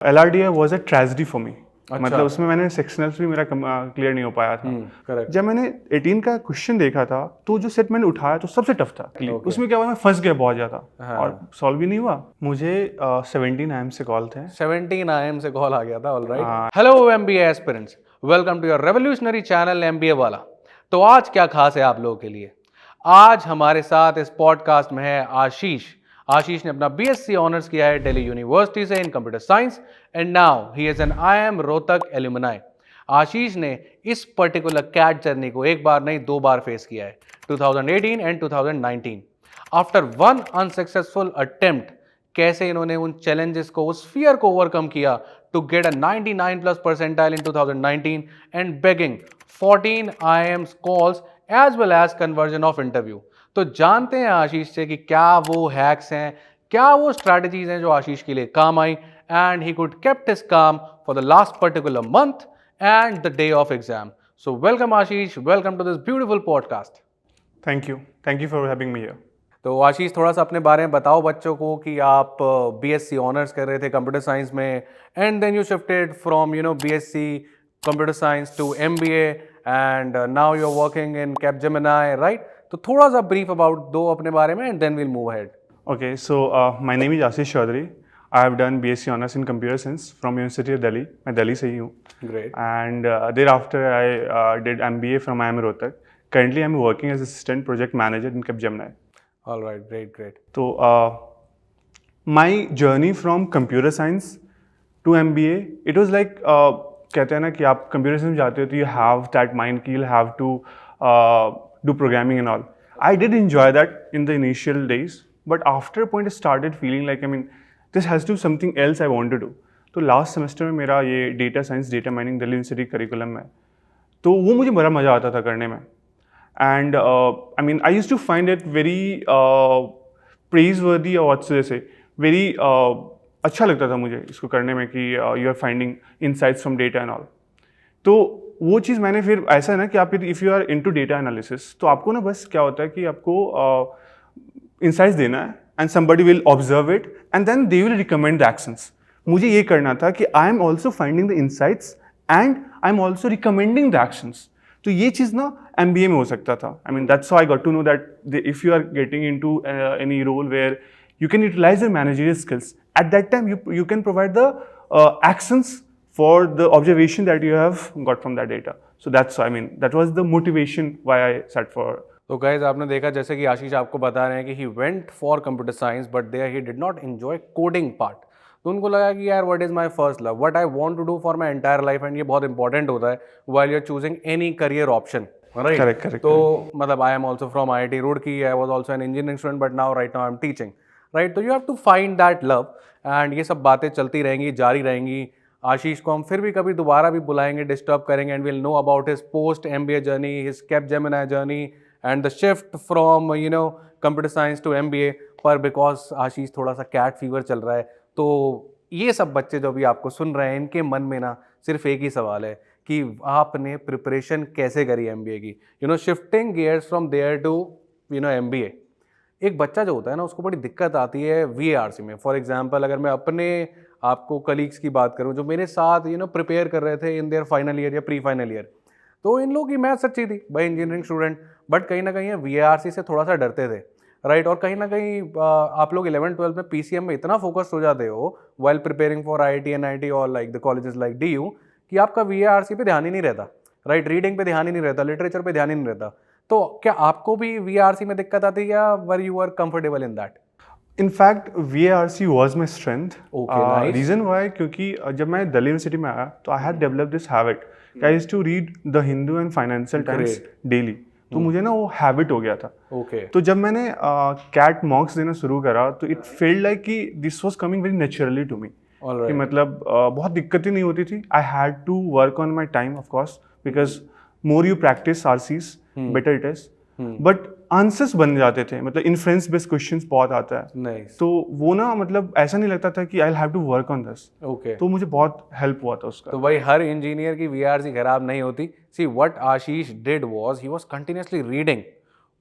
LRDI was a tragedy for me. अच्छा। मतलब उसमें मैंने सेक्शनल्स भी मेरा क्लियर नहीं हो पाया था। करेक्ट। जब मैंने 18 का क्वेश्चन देखा था तो जो सेट मैंने उठाया तो सबसे टफ था। उसमें क्या हुआ, मैं फंस गया बहुत ज़्यादा। हाँ। और सॉल्व भी नहीं हुआ। मुझे 17 AM से कॉल थे। 17 AM से कॉल आ गया था। Alright. Hello MBA aspirants, welcome to your revolutionary channel MBA वाला। तो आज क्या खास है आप लोगों के लिए? आज हमारे साथ इस पॉडकास्ट में है आशीष। आशीष ने अपना BSc ऑनर्स किया है दिल्ली यूनिवर्सिटी से in computer science and now he is an IIM Rohtak alumni. Ashish ने इस पर्टिकुलर कैट जर्नी को एक बार नहीं 2 बार फेस किया है, 2018 and 2019। After one unsuccessful attempt कैसे इन्होंने उन चैलेंजेस को, उस फियर को ओवरकम किया to get a 99 plus percentile in 2019 and bagging 14 IIMs calls as well as conversion of interview. तो जानते हैं आशीष से कि क्या वो हैक्स हैं, क्या वो स्ट्रैटेजीज हैं जो आशीष के लिए काम I and he could kept his काम for the last particular month and the day of exam. So welcome Ashish, welcome to this beautiful podcast. Thank you for having me here. तो आशीष, थोड़ा सा अपने बारे में बताओ बच्चों को कि आप BSc ऑनर्स कर रहे थे कंप्यूटर साइंस में and then you shifted from BSc computer science to MBA and now you are working in Capgemini, right? तो थोड़ा सा ब्रीफ अबाउट दो अपने बारे में and then we'll move ahead. Okay, so my name is Ashish Chaudhary. I have done BSc Honours in Computer Science from University of Delhi. मैं दिल्ली से ही हूँ। Great. And thereafter I did MBA from IIM Rohtak. Currently I'm working as assistant project manager in Capgemini. All right, great. तो my journey from computer science to MBA, it was like कहते हैं ना कि आप computer science में जाते हो तो you have that mind कि you'll have to do programming and all. I did enjoy that in the initial days. But after a point I started feeling like, this has to be something else I want to do. तो last semester में मेरा ये data science data mining Delhi university curriculum में, तो वो मुझे बड़ा मज़ा आता था करने में। And I use to find it very praiseworthy और से वेरी अच्छा लगता था मुझे इसको करने में कि you are finding insights from data and all. तो वो चीज़ मैंने फिर ऐसा है ना कि आप if you are into data analysis तो आपको ना बस क्या होता है कि आपको इंसाइट्स देना है and somebody will observe it and then they will recommend the actions. मुझे ये करना था कि I am also finding the insights and I am also recommending the actions. तो ये चीज़ ना MBA में हो सकता था। That's how I got to know that if you are getting into any role where you can utilize your managerial skills. At that time, you can provide the actions for the observation that you have got from that data. So that was the motivation why I set for. तो guys आपने देखा जैसे कि आशीष आपको बता रहे हैं कि he went for computer science but there he did not enjoy coding part. तो उनको लगा कि यार what is my first love, what I want to do for my entire life, and ये बहुत important होता है while you're choosing any career option. Right? Correct. तो मतलब I am also from IIT Roorkee. I was also an engineering student but now right now I'm teaching. Right, तो you have to find that love and ये सब बातें चलती रहेंगी, जारी रहेंगी। आशीष को हम फिर भी कभी दोबारा भी बुलाएंगे, डिस्टर्ब करेंगे and will know about his post MBA journey, his Capgemini journey and the shift from computer science to MBA। पर बिकॉज आशीष थोड़ा सा कैट फीवर चल रहा है, तो ये सब बच्चे जो भी आपको सुन रहे हैं इनके मन में ना सिर्फ एक ही सवाल है कि आपने प्रिपरेशन कैसे करी MBA की। Shifting gears from there to MBA। एक बच्चा जो होता है ना उसको बड़ी दिक्कत आती है VARC में। फॉर एग्जांपल अगर मैं अपने आपको कलीग्स की बात करूं जो मेरे साथ प्रिपेयर कर रहे थे इन देयर फाइनल ईयर या प्री फाइनल ईयर, तो इन लोगों की मैथ्स अच्छी थी भाई, इंजीनियरिंग स्टूडेंट, बट कहीं ना कहीं VARC से थोड़ा सा डरते थे, राइट? और कहीं ना कहीं आप लोग 11th-12th में PCM में इतना फोकस्ड हो जाते हो while preparing for IIT NIT और like the colleges like DU कि आपका VARC पे ध्यान ही नहीं रहता, राइट? रीडिंग पे ध्यान ही नहीं रहता, लिटरेचर पे ध्यान ही नहीं रहता। तो क्या आपको भी VARC में दिक्कत आती है या whether you are comfortable in that? In fact, VARC was my strength. Okay, nice. Reason why? क्योंकि जब मैं दिल्ली यूनिवर्सिटी में आया तो I had developed this habit. I used to read The Hindu and Financial Times daily. तो मुझे ना वो हैबिट हो गया था। Okay. तो जब मैंने कैट मॉक्स देना शुरू करा तो इट फील्ड लाइक कि this was coming very naturally to me. कि मतलब बहुत दिक्कतें नहीं होती थी। I had to work on my time of course because more you practice RCs better it is, but answers बन जाते थे, मतलब इन्फ्रेंस बेस्ड क्वेश्चंस बहुत आता है। Nice. तो वो ना मतलब ऐसा नहीं लगता था कि I have to work on this. Okay. तो मुझे बहुत हेल्प हुआ था उसका। तो भाई हर इंजीनियर की VARC खराब नहीं होती। See what Ashish did was he was continuously reading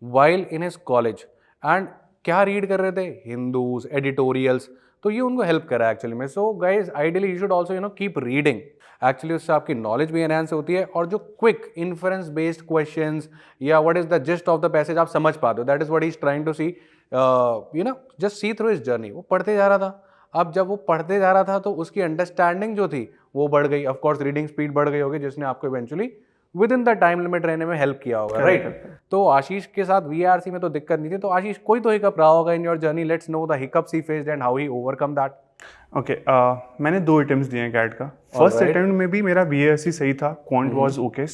while in his college. And क्या रीड कर रहे थे? Hindus, editorials. तो ये उनको हेल्प करा एक्चुअली में. So guys ideally you should also keep reading. Actually उससे आपकी नॉलेज भी एनहांस होती है और जो क्विक इन्फरेंस बेस्ड क्वेश्चंस या what is the gist of the passage आप समझ पाते हो. That is what he is trying to see. Just see through his journey. वो पढ़ते जा रहा था. अब जब वो पढ़ते जा रहा था तो उसकी अंडरस्टैंडिंग जो थी वो बढ़ गई. ऑफ कोर्स रीडिंग स्पीड बढ़ गई होगी जिसने आपको eventually with in the time limit रहने में हेल्प किया होगा. राइट. तो आशीष के साथ VRC में तो दिक्कत नहीं थी. तो आशीष कोई तो हिकअप रहा होगा in your journey. Let's know the hiccups he faced and how he overcome that. Okay, मैंने 2 अटेम्प्ट्स दिए हैं कैट का. फर्स्ट अटेम्प्ट में भी मेरा BASC सही था, quant was okay.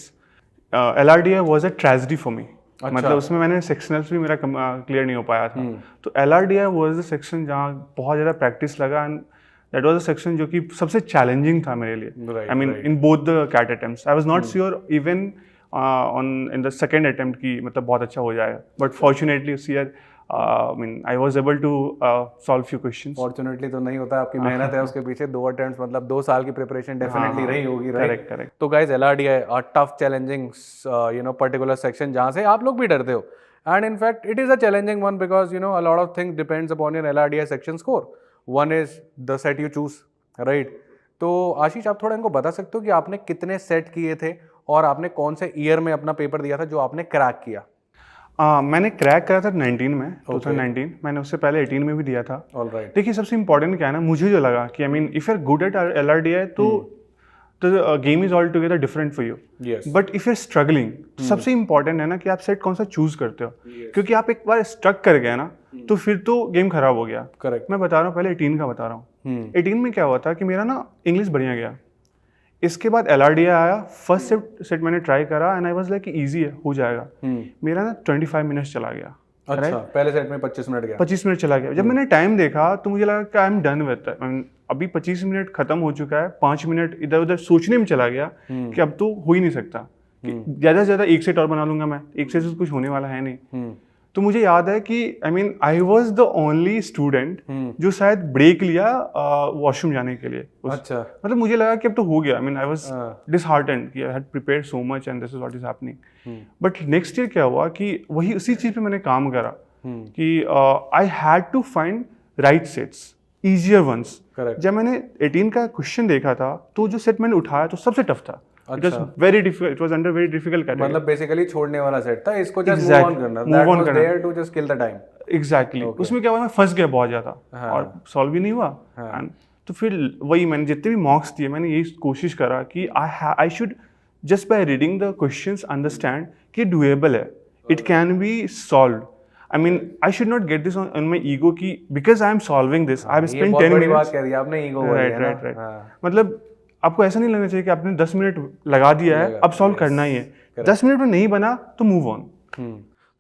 LRDI was a tragedy for me. मतलब उसमें मैंने सेक्शनल्स भी मेरा क्लियर नहीं हो पाया था. तो LRDI वाज द सेक्शन जहाँ बहुत ज़्यादा प्रैक्टिस लगा and that was the section जो कि सबसे चैलेंजिंग था मेरे लिए. I mean in both the CAT attempts I was not sure even in the second attempt की मतलब बहुत अच्छा हो जाएगा. बट फॉर्चुनेटली उस year I was able to solve few questions. Fortunately तो नहीं होता. आपकी मेहनत है उसके पीछे. 2 अटेम्प्ट्स मतलब 2 साल की प्रिपरेशन डेफिनेटली रही होगी. राइट. करेक्ट. तो guys LRDI a tough challenging particular section जहाँ से आप लोग भी डरते हो. And in fact it is a challenging one because a lot of things depends upon your LRDI section score. One is the set you choose. Right. तो आशीष आप थोड़ा इनको बता सकते हो कि आपने कितने सेट किए थे और आपने कौन से ईयर में अपना पेपर दिया था जो आपने क्रैक किया. मैंने क्रैक करा था 19 में. 2019. मैंने उससे पहले 18 में भी दिया था. ऑलराइट. देखिए सबसे इंपॉर्टेंट क्या है ना, मुझे जो लगा कि I mean if you are good at LRDI तो game is all together different for you. But if you are struggling तो सबसे इंपॉर्टेंट है ना कि आप सेट कौन सा चूज करते हो. क्योंकि आप एक बार स्ट्रक कर गए ना तो फिर तो गेम खराब हो गया. करेक्ट. मैं बता रहा हूँ, पहले 18 का बता रहा हूँ. 18 में क्या हुआ था कि मेरा ना इंग्लिश बढ़िया गया. इसके बाद LRDI आया. फर्स्ट सेट मैंने ट्राई करा and I was like easy है, हो जाएगा. मेरा ना 25 मिनट्स चला गया. अच्छा. पहले सेट में 25 मिनट गया. 25 मिनट चला गया. जब मैंने टाइम देखा तो मुझे लगा कि I am done with it. अभी 25 मिनट खत्म हो चुका है. 5 मिनट इधर उधर सोचने में चला गया कि अब तो हो ही नहीं सकता. ज़्यादा से ज़्यादा एक सेट और बना लूंगा मैं. एक सेट से कुछ होने वाला है नहीं. तो मुझे याद है कि I was the only student जो शायद ब्रेक लिया वॉशरूम जाने के लिए. अच्छा. मतलब मुझे लगा कि अब तो हो गया. आई वॉज डिसहार्टेंड कि I had prepared so much and this is what is happening. But next year क्या हुआ कि वही उसी चीज़ पे मैंने काम करा कि I had to find right sets, easier ones. जब मैंने 18 का क्वेश्चन देखा था तो जो सेट मैंने उठाया तो सबसे टफ था. It was very difficult. It was under very difficult category. मतलब बेसिकली छोड़ने वाला सेट था. इसको just move on करना. That was there to just kill the time. Exactly. उसमें क्या हुआ, मैं फंस गया बहुत ज़्यादा और सॉल्व भी नहीं हुआ. तो फिर वही मैंने जितने भी मॉक्स दिए मैंने यही कोशिश करा कि I should just by reading the questions understand कि डुएबल है. It can be solve. I mean, I should not get this on my ego कि because I am solving this, I have spent 10 minutes. ये बहुत बड़ी बात कह दी आपने, ego वाली है ना. Right. मतलब आपको ऐसा नहीं लगना चाहिए कि आपने 10 मिनट लगा दिया है, अब सॉल्व करना ही है. 10 मिनट में नहीं बना तो मूव ऑन.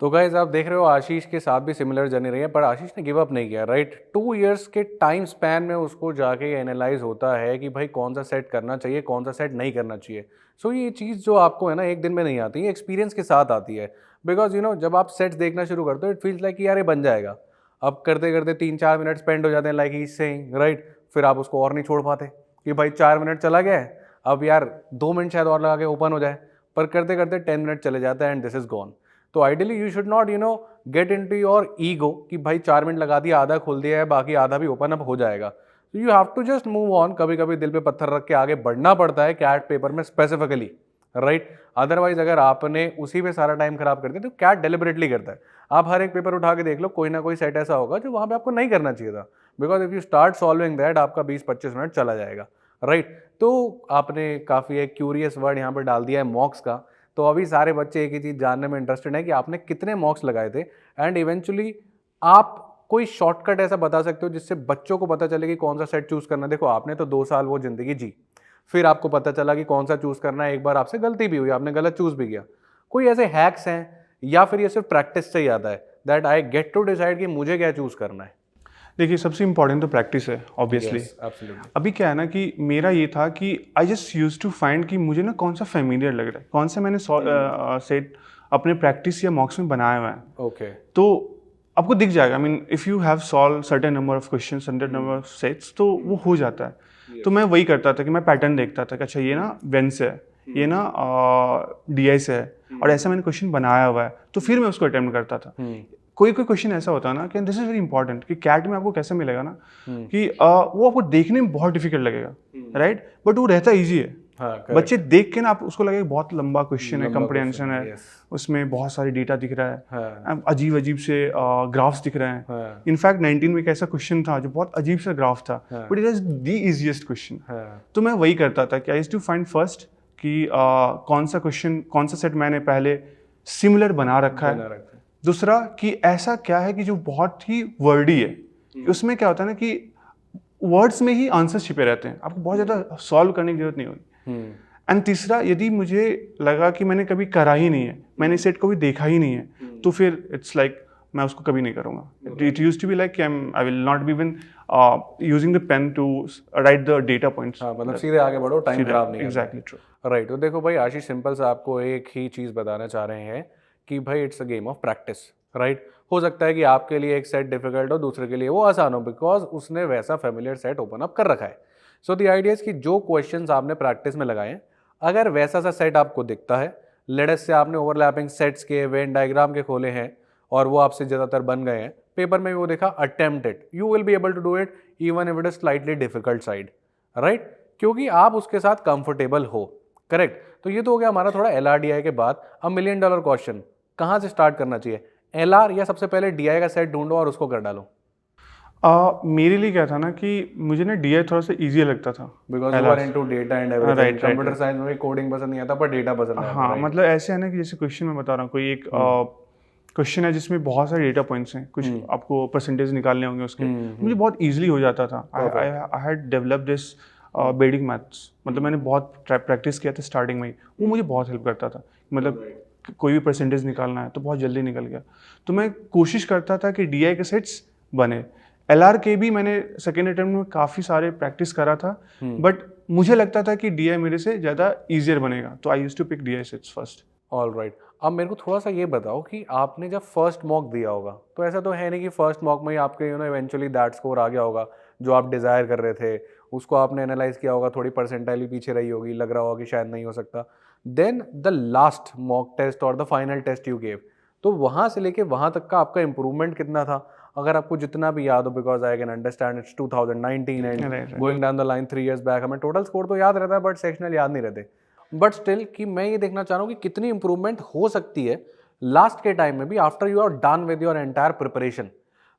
तो गाइज आप देख रहे हो आशीष के साथ भी सिमिलर जर्नी रही है, पर आशीष ने गिव अप नहीं किया. राइट. 2 इयर्स के टाइम स्पैन में उसको जाके एनालाइज होता है कि भाई कौन सा सेट करना चाहिए, कौन सा सेट नहीं करना चाहिए. सो ये चीज़ जो आपको है ना एक दिन में नहीं आती, ये एक्सपीरियंस के साथ आती है. बिकॉज जब आप सेट्स देखना शुरू करते हो इट फील्स लाइक कि यार ये बन जाएगा. अब करते करते 3-4 मिनट स्पेंड हो जाते हैं लाइक ही सेइंग. राइट. फिर आप उसको और नहीं छोड़ पाते कि भाई 4 मिनट चला गया है, अब यार 2 मिनट शायद और लगा के ओपन हो जाए. पर करते करते 10 मिनट चले जाते हैं एंड दिस इज गॉन. तो ideally you should not get into your ego कि भाई 4 मिनट लगा दिया, आधा खोल दिया है, बाकी आधा भी ओपन अप हो जाएगा. तो you have to just move on. कभी कभी दिल पे पत्थर रख के आगे बढ़ना पड़ता है कैट पेपर में स्पेसिफिकली. राइट. अदरवाइज अगर आपने उसी पे सारा टाइम खराब कर दिया तो कैट डेलिबरेटली करता है. आप हर एक पेपर उठा के देख लो, कोई ना कोई सेट ऐसा होगा जो वहाँ पे आपको नहीं करना चाहिए था. Because if you start solving that आपका 20-25 मिनट चला जाएगा. राइट. तो आपने काफ़ी एक क्यूरियस वर्ड यहाँ पर डाल दिया है मॉक्स का. तो अभी सारे बच्चे एक ही चीज़ जानने में इंटरेस्टेड है कि आपने कितने मॉक्स लगाए थे एंड इवेंचुअली आप कोई शॉर्टकट ऐसा बता सकते हो जिससे बच्चों को पता चले कि कौन सा सेट चूज़ करना. देखो आपने तो 2 साल वो ज़िंदगी जी, फिर आपको पता चला कि कौन सा चूज़ करना है. एक बार आपसे गलती भी हुई, आपने गलत चूज़ भी किया. कोई ऐसे हैक्स हैं या फिर ये सिर्फ प्रैक्टिस से ही आता है that I get to decide कि मुझे क्या चूज़ करना है? देखिए सबसे इंपॉर्टेंट तो प्रैक्टिस है ऑब्वियसली. अभी क्या है ना कि मेरा ये था कि I just use to find कि मुझे ना कौन सा फेमिलियर लग रहा है, कौन सा मैंने सेट अपने प्रैक्टिस या मॉक्स में बनाया हुआ है. ओके. तो आपको दिख जाएगा. आई mean if you have solve certain number of question, certain number of sets तो वो हो जाता है. तो मैं वही करता था कि मैं पैटर्न देखता था कि अच्छा ये ना वेन से है, ये ना DI से है और ऐसा मैंने क्वेश्चन बनाया हुआ है, तो फिर मैं उसको अटेम्प्ट करता था. कोई कोई क्वेश्चन ऐसा होता है ना कि दिस इज वेरी इंपॉर्टेंट कि कैट में आपको कैसे मिलेगा ना कि वो आपको देखने में बहुत डिफिकल्ट लगेगा, राइट, बट वो रहता ईजी है। बच्चे देख के ना आप उसको लगेगा बहुत लंबा क्वेश्चन है, कंप्रिहेंशन है, उसमें बहुत सारे डेटा दिख रहा है, अजीब अजीब से ग्राफ्स दिख रहे हैं। इनफैक्ट 19 में एक ऐसा क्वेश्चन था जो बहुत अजीब सा ग्राफ था, but it is the easiest question. तो मैं वही करता था कि I used to find first कि कौन सा क्वेश्चन, कौन सा सेट मैंने पहले सिमिलर बना रखा है। दूसरा कि ऐसा क्या है कि जो बहुत ही वर्डी है, उसमें क्या होता है ना कि वर्ड्स में ही आंसर छिपे रहते हैं, आपको बहुत ज़्यादा सॉल्व करने की जरूरत नहीं होगी। एंड तीसरा, यदि मुझे लगा कि मैंने कभी करा ही नहीं है, मैंने सेट को भी देखा ही नहीं है, तो फिर इट्स लाइक मैं उसको कभी नहीं करूँगा। It used to be like I will not be even using the pen to write the data points. मतलब सीधे आगे बढ़ो, टाइम खराब नहीं। Exactly true, right. तो देखो भाई, आशीष सिंपल से आपको एक ही चीज़ बताना चाह रहे हैं कि भाई it's a game of practice, right. हो सकता है कि आपके लिए एक सेट डिफिकल्ट हो, दूसरे के लिए वो आसान हो, बिकॉज उसने वैसा फेमिलियर सेट ओपन अप कर रखा है। सो द आइडिया कि जो क्वेश्चंस आपने प्रैक्टिस में लगाए, अगर वैसा सा सेट आपको दिखता है, लेट्स से आपने ओवरलैपिंग सेट्स के वेन डायग्राम के खोले हैं और वो आपसे ज़्यादातर बन गए हैं, पेपर में भी वो देखा attempted, you will be able to do it even if it is slightly difficult side, right, क्योंकि आप उसके साथ कंफर्टेबल हो, करेक्ट। तो ये तो हो गया हमारा थोड़ा LRDI के बाद। अब $1 मिलियन क्वेश्चन, कहाँ से स्टार्ट करना चाहिए, LR या सबसे पहले DI का सेट ढूंढो और उसको कर डालो? मेरे लिए क्या था ना कि मुझे ना DI थोड़ा सा ईजी लगता था, because you are into data and everything. Computer science में कोडिंग पसंद नहीं आता, पर डेटा पसंद आता है। हाँ, मतलब ऐसे है ना कि जैसे क्वेश्चन मैं बता रहा हूँ, कोई एक क्वेश्चन है जिसमें बहुत सारे डेटा पॉइंट्स हैं, कुछ आपको परसेंटेज निकालने होंगे उसके, मुझे बहुत ईजिली हो जाता था। I had developed this basic maths, मतलब मैंने बहुत प्रैक्टिस किया था स्टार्टिंग में ही, वो मुझे बहुत हेल्प करता था। मतलब कोई भी परसेंटेज निकालना है तो बहुत जल्दी निकल गया। तो मैं कोशिश करता था कि DI के सेट्स बने। LR के भी मैंने सेकेंड अटेम्प्ट में काफ़ी सारे प्रैक्टिस करा था, बट मुझे लगता था कि DI मेरे से ज़्यादा ईजियर बनेगा, तो I used to pick DI sets first. All right. अब मेरे को थोड़ा सा ये बताओ कि आपने जब फर्स्ट मॉक दिया होगा, तो ऐसा तो है नहीं कि फर्स्ट मॉक में ही आपके इवेंचुअली दैट स्कोर आ गया होगा जो आप डिज़ायर कर रहे थे, उसको आपने एनालाइज किया होगा, थोड़ी परसेंटाइल भी पीछे रही होगी, लग रहा होगा कि शायद नहीं हो सकता। Then the last mock test और the final test you gave, तो वहाँ से लेके वहाँ तक का आपका इंप्रूवमेंट कितना था, अगर आपको जितना भी याद हो, because I can understand it's 2019 and going down the line 3 years back, हमें टोटल स्कोर तो याद रहता है बट सेक्शनल याद नहीं रहते। बट स्टिल कि मैं ये देखना चाह रहा हूँ कि कितनी इंप्रूवमेंट हो सकती है लास्ट के टाइम में भी, after you are done with your entire preparation.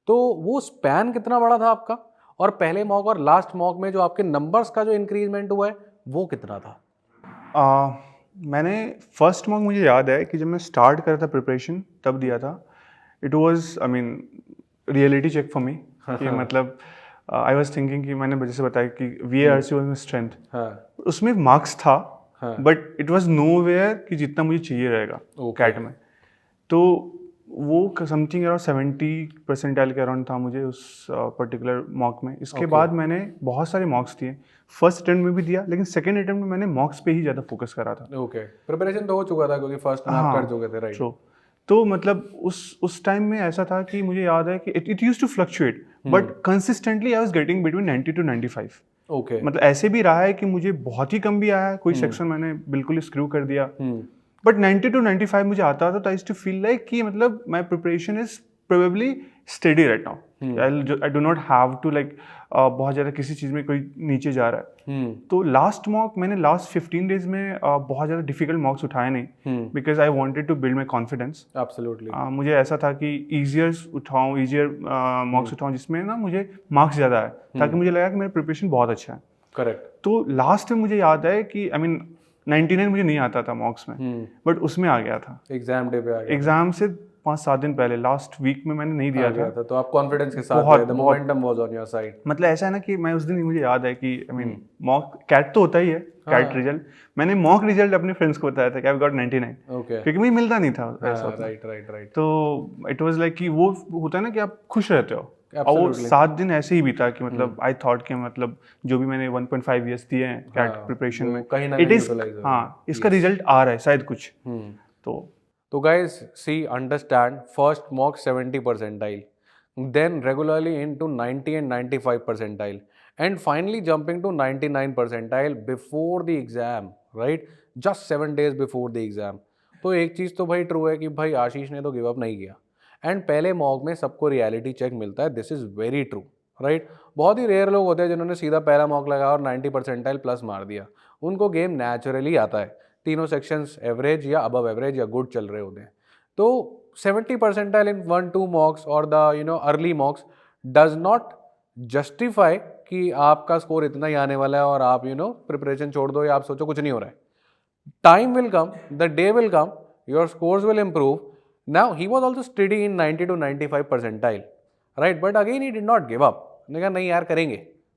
तो वो स्पैन कितना बड़ा था आपका, और पहले मॉक और लास्ट मॉक में जो आपके नंबर्स का जो इंक्रीजमेंट हुआ है वो कितना था? मैंने फर्स्ट मॉक, मुझे याद है कि जब मैं स्टार्ट कर था प्रिपरेशन तब दिया था। It was I mean reality check for me कि मतलब आई वॉज थिंकिंग कि मैंने जैसे बताया कि VARC वॉज माई स्ट्रेंथ, उसमें मार्क्स था, but it was nowhere कि जितना मुझे चाहिए रहेगा कैट में। तो वो समथिंग अराउंड 70% के अराउंड था मुझे उस पर्टिकुलर मॉक में। इसके बाद मैंने बहुत सारे मॉक्स दिए, फर्स्ट अटेम्प्ट में भी दिया, लेकिन सेकेंड अटेम्प्ट में मैंने मॉक्स पे ही ज़्यादा फोकस करा था। ओके, प्रिपरेशन तो हो चुका था क्योंकि फर्स्ट में आप कर चुके थे, राइट। तो मतलब उस टाइम में ऐसा था कि मुझे याद है कि it used to fluctuate, but consistently I was getting between 90 to 95। Okay, मतलब ऐसे भी रहा है कि मुझे बहुत ही कम भी आया है, कोई सेक्शन मैंने बिल्कुल स्क्रू कर दिया, बट 90 to 95 मुझे आता था। तो I used to feel like कि मतलब my preparation is probably study right now, I do not have to like बहुत ज़्यादा किसी चीज़ में कोई नीचे जा रहा है। तो लास्ट मॉक मैंने लास्ट 15 डेज में बहुत ज़्यादा डिफिकल्ट मॉक्स उठाए नहीं, because I wanted to build my confidence. Absolutely. मुझे मुझे ऐसा था कि ईजियर मॉक्स उठाऊँ जिसमें ना मुझे मार्क्स ज़्यादा है, ताकि मुझे लगा कि मेरा प्रिपरेशन बहुत अच्छा है। करेक्ट। तो लास्ट में मुझे याद है कि आई मीन 99 मुझे नहीं आता था मॉक्स में, बट उसमें आ गया था। एग्जाम डे पे आ गया। एग्जाम से 5-7 दिन पहले, लास्ट वीक में मैंने नहीं दिया था। तो आप कॉन्फिडेंस के साथ थे, the momentum was on your side. मतलब ऐसा है ना कि मैं उस दिन, मुझे याद है कि आई मीन मॉक कैट तो होता ही है, कैट रिजल्ट मैंने मॉक रिजल्ट अपने फ्रेंड्स को बताया था कि आई गॉट 99। ओके, क्योंकि मुझे मिलता नहीं था ऐसा। राइट। तो इट वाज लाइक कि वो होता है ना कि आप खुश रहते हो, और वो 7 दिन ऐसे ही बीता कि मतलब आई थॉट कि मतलब जो भी मैंने 1.5 years दिए हैं कैट प्रिपरेशन में, इट इज इसका रिजल्ट आ रहा है शायद कुछ। तो guys see, understand, first mock 70 percentile, then regularly into 90 and 95 percentile, and finally jumping to 99 percentile before the exam, right? Just 7 days before the exam. तो एक चीज़ तो भाई ट्रू है कि भाई आशीष ने तो गिव अप नहीं किया, एंड पहले मॉक में सबको रियलिटी चेक मिलता है, this is very true, right. बहुत ही रेयर लोग होते हैं जिन्होंने सीधा पहला मॉक लगाया और 90 परसेंटाइल प्लस मार दिया। उनको गेम नेचुरली आता है, तीनों सेक्शंस एवरेज या अबव एवरेज या गुड चल रहे होते हैं। तो 70 परसेंटाइल इन 1-2 मॉक्स और the early मॉक्स does not justify कि आपका स्कोर इतना ही आने वाला है और आप प्रिपरेशन छोड़ दो या आप सोचो कुछ नहीं हो रहा है। Time will come, the day will come, your scores will improve. Now, he was also steady in 90 to 95 percentile, right? But again, he did not give up. उसने कहा नहीं यार करेंगे,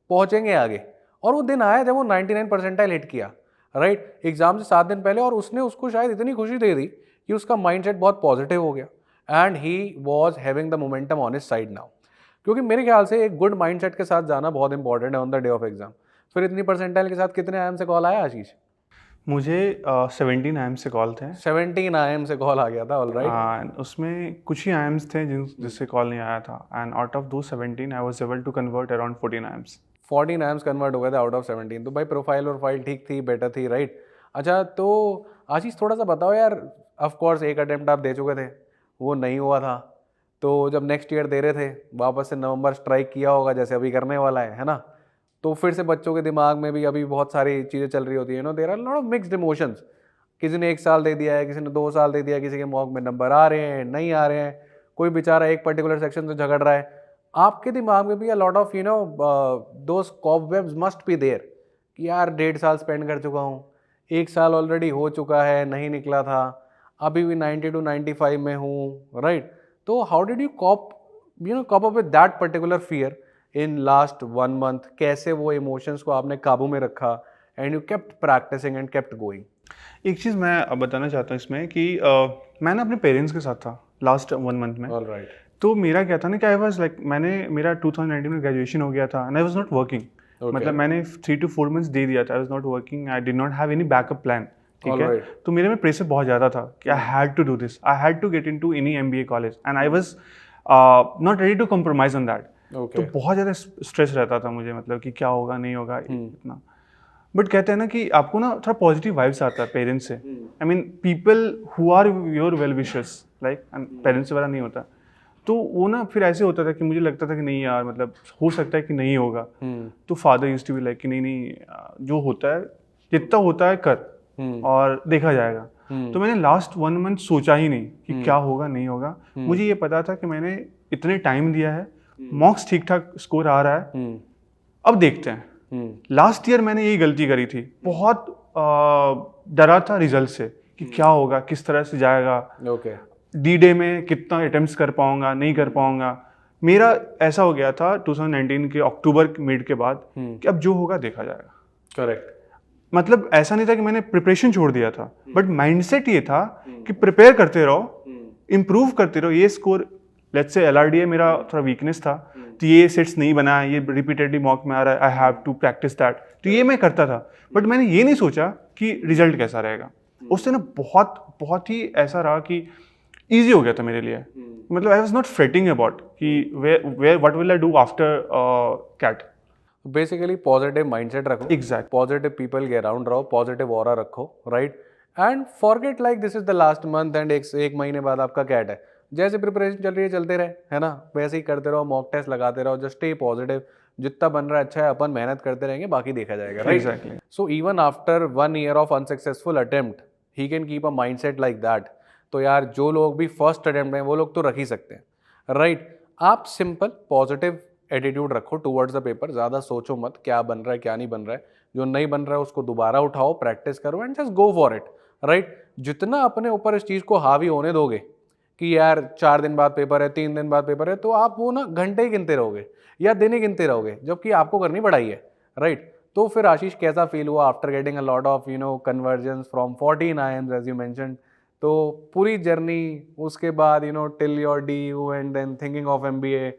पहुंचेंगे आगे। और वो दिन आया जब वो 99 परसेंटाइल हिट किया, राइट, एग्जाम से 7 दिन पहले, और उसने उसको शायद इतनी खुशी दे दी कि उसका माइंडसेट बहुत पॉजिटिव हो गया and he was having the momentum on his side now. क्योंकि मेरे ख्याल से एक गुड माइंडसेट के साथ जाना बहुत इंपॉर्टेंट है on the day of exam. फिर इतनी परसेंटाइल के साथ कितने आईएम से कॉल आया आशीष? मुझे 17 IIM से कॉल थे। 17 IIM से कॉल आ गया था, ऑल राइट। उसमें कुछ ही IIMs थे जिससे कॉल नहीं आया था, एंड आउट ऑफ दो 17 I was able to convert around 14 IIMs। 14 IIMs convert हो गए थे आउट ऑफ 17। तो भाई प्रोफाइल और फाइल ठीक थी, बेटर थी, राइट। अच्छा, तो आशीष थोड़ा सा बताओ यार, ऑफ कोर्स एक अटेम्प्ट आप दे चुके थे, वो नहीं हुआ था, तो जब नेक्स्ट ईयर दे रहे थे वापस से नवंबर स्ट्राइक किया होगा जैसे अभी करने वाला है ना, तो फिर से बच्चों के दिमाग में भी अभी बहुत सारी चीज़ें चल रही होती है, there are lot of mixed emotions. किसी ने 1 साल दे दिया है, किसी ने 2 साल दे दिया, किसी के मॉक में नंबर आ रहे हैं, नहीं आ रहे हैं, कोई बेचारा एक पर्टिकुलर सेक्शन से झगड़ रहा है। आपके दिमाग में भी a lot of those cobwebs must be there कि यार 1.5 साल स्पेंड कर चुका हूँ, 1 साल ऑलरेडी हो चुका है, नहीं निकला था, अभी भी 90 to 95 में हूँ, राइट। तो how did you cope up with that particular fear in last 1 month? कैसे वो इमोशंस को आपने काबू में रखा and you kept practicing and kept going? एक चीज़ मैं बताना चाहता हूँ इसमें कि मैं ना अपने पेरेंट्स के साथ था लास्ट 1 month में। ऑलराइट। तो मेरा क्या था ना कि आई वाज लाइक, मेरा 2019 में ग्रेजुएशन हो गया था and I was not working. मतलब मैंने 3 to 4 months दे दिया था, आई was not working, I did not have any backup plan. ठीक है, तो मेरे में प्रेशर बहुत ज़्यादा था कि I had to do this, I had to get into any MBA college and I was not ready to compromise on that. तो बहुत ज़्यादा स्ट्रेस रहता था मुझे, मतलब कि क्या होगा नहीं होगा इतना। बट कहते हैं ना कि आपको ना थोड़ा पॉजिटिव वाइब्स आता है पेरेंट्स से। I mean people who are your well wishers, like parents वाला नहीं होता। तो वो ना फिर ऐसे होता था कि मुझे लगता था कि नहीं यार, मतलब हो सकता है कि नहीं होगा। तो father used to be like कि नहीं जो होता है, जितना होता है कर और देखा जाएगा। तो मैंने लास्ट 1 month सोचा ही नहीं कि क्या होगा नहीं होगा। मुझे ये पता था कि मैंने इतने टाइम दिया है, मॉक्स ठीक ठाक स्कोर आ रहा है, अब देखते हैं। लास्ट ईयर मैंने यही गलती करी थी, बहुत डरा था रिजल्ट से कि क्या होगा, किस तरह से जाएगा, D-Day में कितना अटेम्प्ट्स कर पाऊंगा नहीं कर पाऊंगा। मेरा ऐसा हो गया था 2019 के अक्टूबर मिड के बाद कि अब जो होगा देखा जाएगा। करेक्ट। मतलब ऐसा नहीं था कि मैंने प्रिपरेशन छोड़ दिया था, बट माइंडसेट ये था कि प्रिपेयर करते रहो, इम्प्रूव करते रहो। ये स्कोर, लेट्स से LRDA मेरा थोड़ा वीकनेस था, तो ये सेट्स नहीं बना, ये रिपीटेडली मॉक में आ रहा है, I have to practice that. तो ये मैं करता था, बट मैंने ये नहीं सोचा कि रिजल्ट कैसा रहेगा। उससे ना बहुत ही ऐसा रहा कि ईजी हो गया था मेरे लिए। मतलब I was not fretting about कि where what will I do after CAT. Basically positive mindset रखो, एग्जैक्ट, पॉजिटिव पीपल के अराउंड रहो, पॉजिटिव ऑरा रखो, right, and forget like this is the last month and एक महीने बाद आपका cat है। जैसे प्रिपरेशन चल रही है चलते रहे, है ना, वैसे ही करते रहो, मॉक टेस्ट लगाते रहो, जस्ट स्टे पॉजिटिव। जितना बन रहा है अच्छा है, अपन मेहनत करते रहेंगे, बाकी देखा जाएगा, right. Exactly. So even after 1 year of unsuccessful attempt he can keep a mindset like that. तो यार जो लोग भी फर्स्ट अटेम्प्ट में वो लोग तो रख ही सकते हैं, राइट। आप सिंपल पॉजिटिव एटीट्यूड रखो टूवर्ड्स द पेपर, ज़्यादा सोचो मत क्या बन रहा है क्या नहीं बन रहा है। जो नहीं बन रहा है उसको दोबारा उठाओ, प्रैक्टिस करो and just go for it, right. जितना अपने ऊपर इस चीज़ को हावी होने दोगे कि यार 4 दिन बाद पेपर है, 3 दिन बाद पेपर है, तो आप वो ना घंटे ही गिनते रहोगे या दिन ही गिनते रहोगे, जबकि आपको करनी पड़ाई है, राइट। तो फिर आशीष कैसा फील हुआ after getting a lot of conversions from 14 IIMs as you mentioned? तो पूरी जर्नी, उसके बाद till your DU and then thinking of MBA,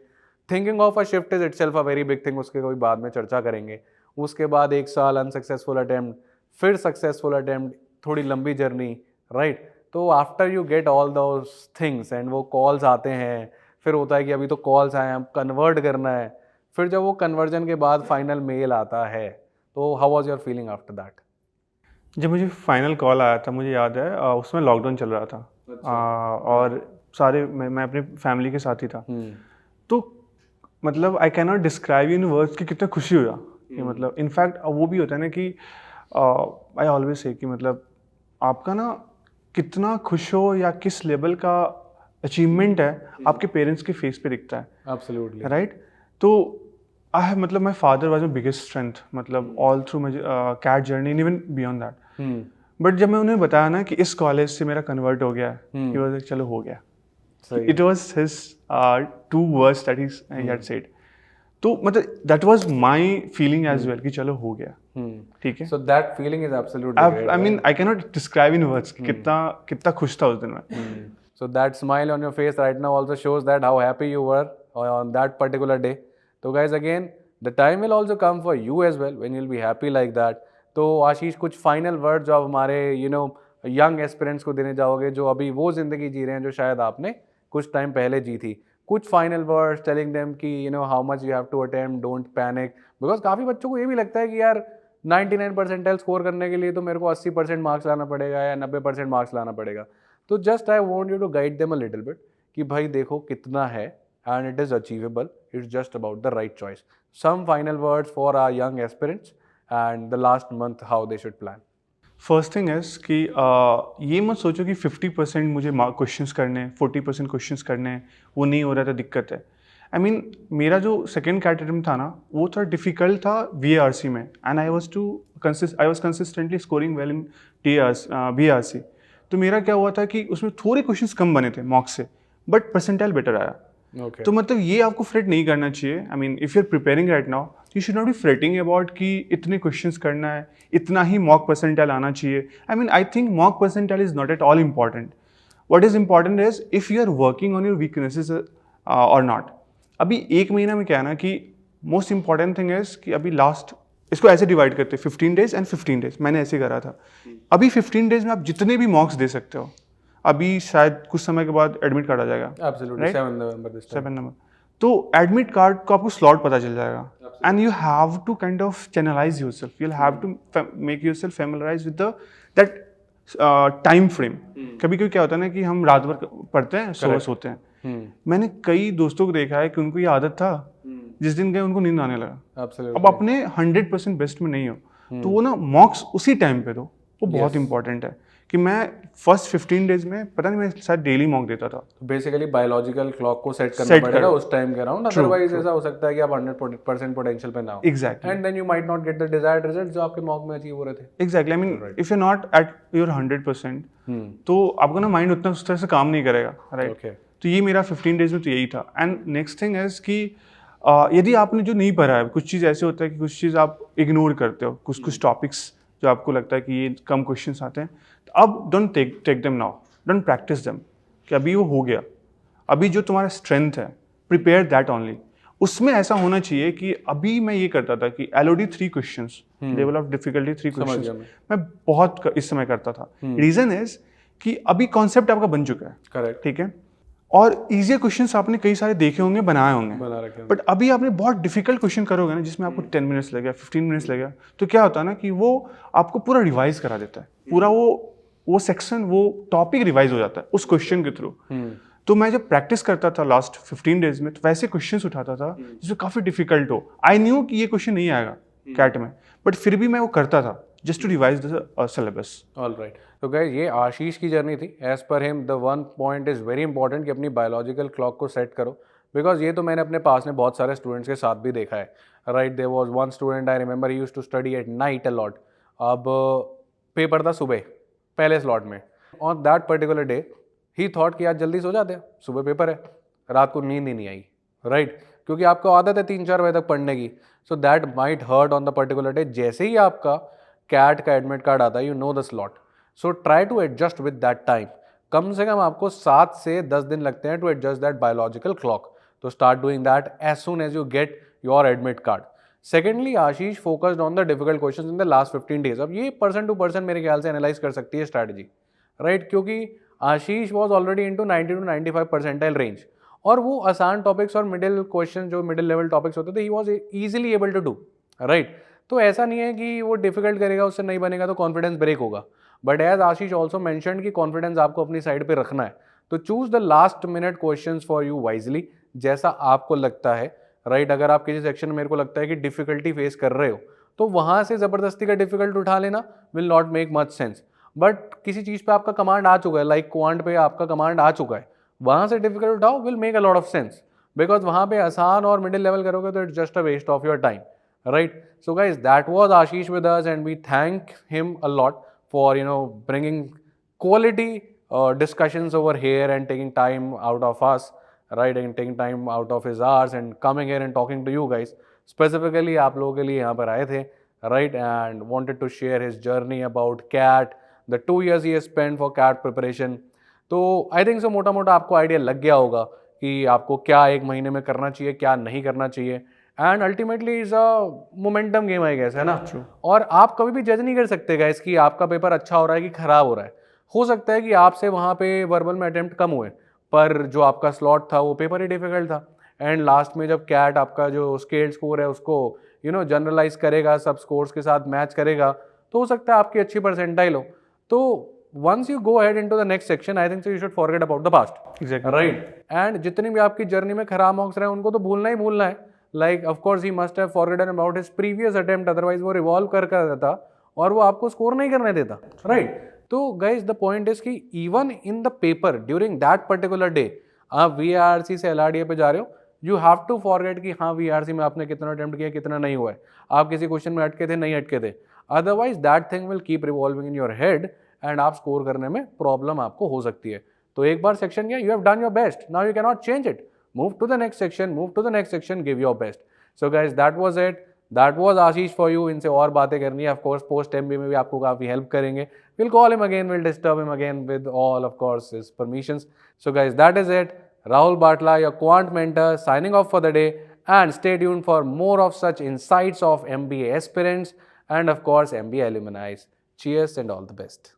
thinking of a shift is itself a very big thing, उसके कोई बाद में चर्चा करेंगे। उसके बाद 1 साल अनसक्सेसफुल अटेम्प्ट, फिर सक्सेसफुल अटेम्प्ट, थोड़ी लंबी जर्नी, राइट। तो after you get all those things and वो कॉल्स आते हैं, फिर होता है कि अभी तो कॉल्स आए हैं, अब कन्वर्ट करना है, फिर जब वो कन्वर्जन के बाद फाइनल मेल आता है, तो how was your feeling after that? जब मुझे फाइनल कॉल आया था, मुझे याद है उसमें लॉकडाउन चल रहा था। और सारे मैं अपने फैमिली के साथ ही था। तो मतलब I can not describe in words कि कितना खुशी हुआ कि मतलब इनफैक्ट वो भी होता है ना कि आई ऑलवेज से कि मतलब आपका ना कितना खुश हो या किस लेवल का अचीवमेंट है आपके पेरेंट्स के फेस पे दिखता है। Absolutely right. तो आई हैव मतलब my father was my biggest strength मतलब all through my CAT journey even beyond that. But जब मैं उन्हें बताया ना कि इस कॉलेज से मेरा कन्वर्ट हो गया है, he was like, चलो हो गया। सही It was his 2 words that he had said. तो मतलब that was my feeling as well कि चलो हो गया, ठीक है। So that feeling is absolutely great. I mean I cannot describe in words कि कितना खुश था उस दिन में। So that smile on your face right now also shows that how happy you were on that particular day. So guys, again, the time will also come for you as well when you'll be happy like that. तो आशीष कुछ final word जो आप हमारे young aspirants को देने जाओगे जो अभी वो जिंदगी जी रहे हैं जो शायद आपने कुछ टाइम पहले जी थी, कुछ फाइनल वर्ड्स टेलिंग देम कि how much you have to attempt, don't panic, because काफ़ी बच्चों को ये भी लगता है कि यार 99 परसेंटाइल स्कोर करने के लिए तो मेरे को 80% मार्क्स लाना पड़ेगा या 90% मार्क्स लाना पड़ेगा। तो just I want you to guide them a little bit कि भाई देखो कितना है and it is achievable, it's just about the right choice. Some final words for our young aspirants and the last month how they should plan. First thing is कि ये मत सोचो कि 50% मुझे क्वेश्चंस करने हैं, 40% क्वेश्चंस करने हैं, वो नहीं हो रहा था, दिक्कत है। आई मीन मेरा जो सेकेंड कैटेगरी था ना वो थोड़ा डिफिकल्ट था VARC में and I was consistently scoring well in VARC। तो मेरा क्या हुआ था कि उसमें थोड़े क्वेश्चंस कम बने थे मार्क्स से बट परसेंटाइल बेटर आया। Okay. तो मतलब ये आपको फ्रेट नहीं करना चाहिए। I mean if you are preparing right now you should not be fretting about कि इतने क्वेश्चंस करना है, इतना ही मॉक परसेंटाइल आना चाहिए। I mean I think mock percentile is not at all important. What is important is if you are working on your weaknesses और not. अभी 1 महीना में क्या है ना कि मोस्ट इंपॉर्टेंट थिंग इज कि अभी लास्ट इसको ऐसे डिवाइड करते हैं 15 डेज एंड 15 डेज, मैंने ऐसे करा था। अभी 15 डेज में आप जितने भी मॉक्स दे सकते हो, अभी शायद कुछ समय के बाद एडमिट कार्ड आ जाएगा। Absolutely, 7 November this time. 7 number. तो एडमिट कार्ड को आपको स्लॉट पता चल जाएगा and you have to kind of channelise yourself, you will have to make yourself familiarise with that time frame. कभी कभी क्या होता है ना कि हम रात भर पढ़ते हैं, सुबह सोते हैं। मैंने कई दोस्तों को देखा है कि उनको ये आदत था, जिस दिन गए उनको नींद आने लगा। Absolutely. अब अपने 100% बेस्ट में नहीं हो तो वो ना मॉक्स उसी टाइम पे दो, वो बहुत इंपॉर्टेंट है। कि मैं फर्स्ट 15 डेज में पता नहीं मैं शायद डेली मॉक देता था। बेसिकली बायोलॉजिकल क्लॉक को सेट करना पड़ेगा उस टाइम के अराउंड, अदरवाइज ऐसा हो सकता है कि आप 100% पोटेंशियल पे ना हो। Exactly. And then you might not get the desired result जो आपके मॉक में अचीव हो रहे थे। Exactly. I mean if you not at your 100% तो आपका ना माइंड उतना उस तरह से काम नहीं करेगा, राइट। Okay. तो ये मेरा 15 डेज में तो यही था। एंड नेक्स्ट थिंग इज कि यदि आपने जो नहीं पढ़ा है, कुछ चीज़ ऐसे होता है कि कुछ चीज़ आप इग्नोर करते हो, कुछ टॉपिक्स जो आपको लगता है कि ये कम क्वेश्चंस आते हैं, तो अब don't take them now, don't practice them कि अभी वो हो गया। अभी जो तुम्हारा स्ट्रेंथ है प्रिपेयर दैट ओनली। उसमें ऐसा होना चाहिए कि अभी मैं ये करता था कि LOD 3 questions, level of difficulty 3 questions मैं बहुत इस समय करता था। रीजन इज कि अभी कॉन्सेप्ट आपका बन चुका है, करेक्ट, ठीक है, और इजियर क्वेश्चंस आपने कई सारे देखे होंगे, बनाए होंगे, बना रखे। बट अभी आपने बहुत डिफिकल्ट क्वेश्चन करोगे ना जिसमें आपको 10 मिनट्स लगेगा, 15 मिनट्स लगेगा, तो क्या होता है ना कि वो आपको पूरा रिवाइज करा देता है, पूरा वो सेक्शन, वो टॉपिक रिवाइज हो जाता है उस क्वेश्चन के थ्रू। तो मैं जब प्रैक्टिस करता था लास्ट 15 डेज में तो वैसे क्वेश्चंस उठाता था जिसमें काफ़ी डिफिकल्ट हो। आई न्यू कि ये क्वेश्चन नहीं आएगा कैट में, बट फिर भी मैं वो करता था just to revise the syllabus. All right. तो गाइस ये आशीष की जर्नी थी। As per him the one point is very important कि अपनी बायोलॉजिकल क्लॉक को सेट करो, बिकॉज ये तो मैंने अपने पास में बहुत सारे स्टूडेंट्स के साथ भी देखा है, right. There was one student I remember he used to study at night a lot. अब पेपर था सुबह पहले स्लॉट में, on that particular day he thought कि आज जल्दी सो जाते हैं, सुबह पेपर है, रात को नींद ही नहीं आई, राइट, क्योंकि आपको आदत है 3-4 बजे तक पढ़ने की। So that might hurt on the particular day. जैसे ही आपका कैट का एडमिट कार्ड आता है, you know the slot, so try to adjust with that time. कम से कम आपको 7 से 10 दिन लगते हैं to adjust that biological clock. तो start doing that as soon as you get your admit card. Secondly, Ashish focused on the difficult questions in the last 15 days. अब ये पर्सन टू पर्सन मेरे ख्याल से एनालाइज कर सकती है स्ट्रैटेजी, राइट, क्योंकि Ashish was already in to 90 to 95 percentile range, और वो आसान टॉपिक्स और मिडिल क्वेश्चन जो मिडिल लेवल टॉपिक्स होते थे ही was easily able to do, right. तो ऐसा नहीं है कि वो डिफिकल्ट करेगा उससे नहीं बनेगा तो कॉन्फिडेंस ब्रेक होगा, but as Ashish also mentioned कि कॉन्फिडेंस आपको अपनी साइड पे रखना है। तो choose the last minute questions for you wisely, जैसा आपको लगता है, राइट। अगर आप किसी सेक्शन में मेरे को लगता है कि डिफिकल्टी फेस कर रहे हो, तो वहां से जबरदस्ती का डिफिकल्ट उठा लेना will not make much sense. But किसी चीज पे आपका कमांड आ चुका है, लाइक क्वांट पे आपका कमांड आ चुका है, वहां से डिफिकल्ट उठाओ, will make a lot of sense, because वहां पे आसान और मिडिल लेवल करोगे तो it's just a waste of your time, right. So guys, that was Ashish with us, and we thank him a lot for bringing quality discussions over here and taking time out of us, right, and taking time out of his hours and coming here and talking to you guys. Specifically आप लोगों के लिए यहाँ पर आए थे, right, and wanted to share his journey about CAT, the 2 years he has spent for CAT preparation. तो I think so मोटा मोटा आपको आइडिया लग गया होगा कि आपको क्या 1 महीने में करना चाहिए, क्या नहीं करना चाहिए, and ultimately is a momentum game I guess, है ना। और आप कभी भी जज नहीं कर सकते गाइस कि आपका पेपर अच्छा हो रहा है कि खराब हो रहा है। हो सकता है कि आपसे वहाँ पे वर्बल में अटेम्प्ट कम हुए, पर जो आपका स्लॉट था वो पेपर ही डिफिकल्ट था, एंड लास्ट में जब कैट आपका जो स्केल्ड स्कोर है उसको जनरलाइज करेगा, सब स्कोर्स के साथ मैच करेगा, तो हो सकता है आपकी अच्छी परसेंटाइल हो। तो once you go ahead into the next section, I think so you should forget about the past. Exactly. Right. And जितनी भी आपकी जर्नी में खराब मार्क्स रहे उनको तो भूलना ही भूलना है। Like of course he must have forgotten about his previous attempt, otherwise वो रिवॉल्व कर देता और वो आपको स्कोर नहीं करने देता, राइट। तो गाइज द पॉइंट इज कि even in the paper during that particular day, आप VRC से LRDA पे जा रहे हो, यू हैव टू फॉरगेट कि हाँ VRC में आपने कितना अटेम्प्ट किया, कितना नहीं हुआ है, आप किसी क्वेश्चन में अटके थे, नहीं अटके थे, otherwise that thing will keep revolving in your head and आप स्कोर करने में प्रॉब्लम आपको हो सकती है। तो एक बार सेक्शन गया, you have done your best, now you can not change it, move to the next section, move to the next section, give your best. So guys, that was it. That was Ashish for you. इनसे और बातें करनी है, of course post MBA में भी आपको काफ़ी help करेंगे। We'll call him again, we'll disturb him again with all of course his permissions. So guys, that is it. Rahul Batla, your quant mentor, signing off for the day, and stay tuned for more of such insights of MBA aspirants and of course MBA alumni. Cheers and all the best.